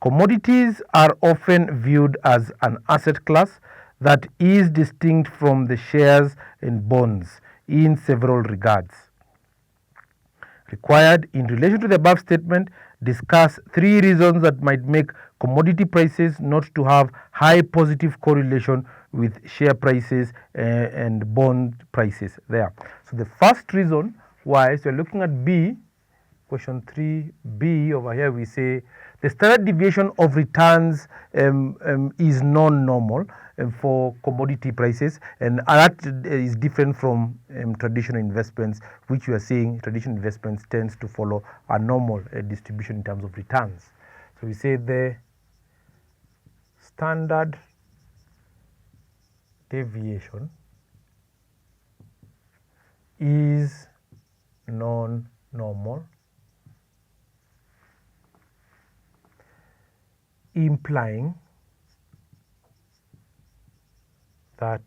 Commodities are often viewed as an asset class that is distinct from the shares and bonds in several regards. Required in relation to the above statement, discuss 3 reasons that might make commodity prices not to have high positive correlation with share prices and bond prices there. So the first reason why, so we're looking at B, question 3B over here, we say the standard deviation of returns is non-normal for commodity prices, and that is different from traditional investments, which we are seeing traditional investments tends to follow a normal distribution in terms of returns. So we say the standard deviation is non-normal, implying that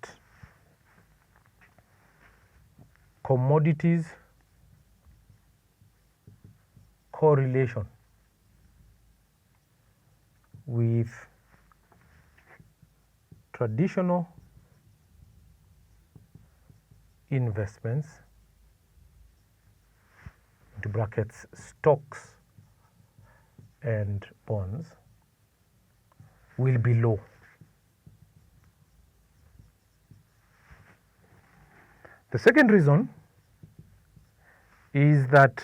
commodities correlation with traditional investments, into brackets stocks and bonds, will be low. The second reason is that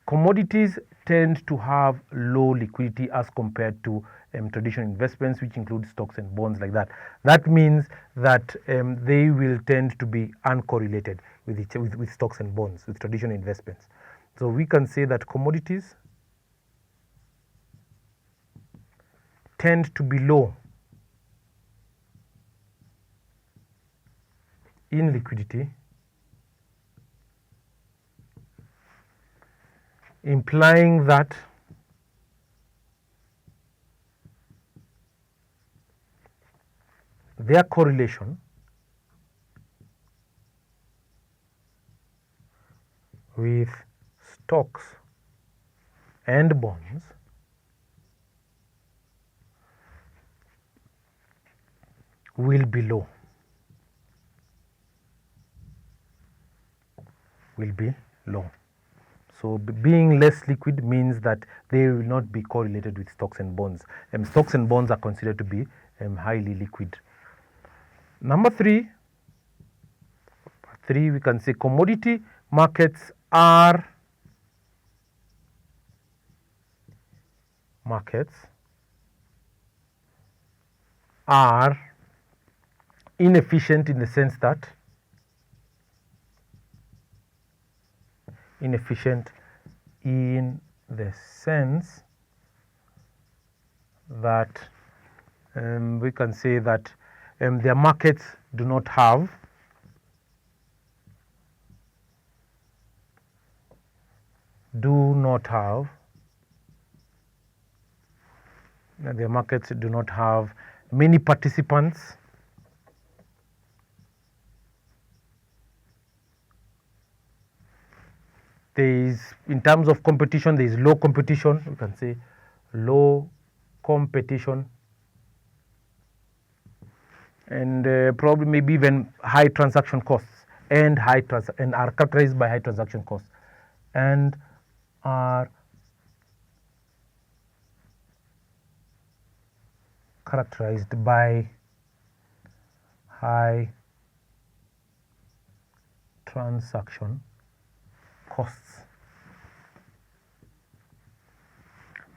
commodities tend to have low liquidity as compared to traditional investments, which include stocks and bonds like that. That means that they will tend to be uncorrelated with stocks and bonds, with traditional investments. So we can say that commodities tend to be low in liquidity, implying that their correlation with stocks and bonds will be low. So being less liquid means that they will not be correlated with stocks and bonds. Stocks and bonds are considered to be highly liquid. Number 3, we can say commodity markets are inefficient in the sense that we can say that their markets do not have many participants. In terms of competition, there is low competition. We can say low competition, and probably maybe even high transaction costs, and are characterized by high transaction costs, and are characterized by high transaction costs.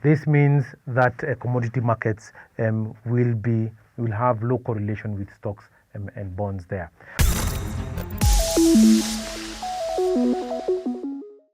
This means that commodity markets will have low correlation with stocks and bonds there.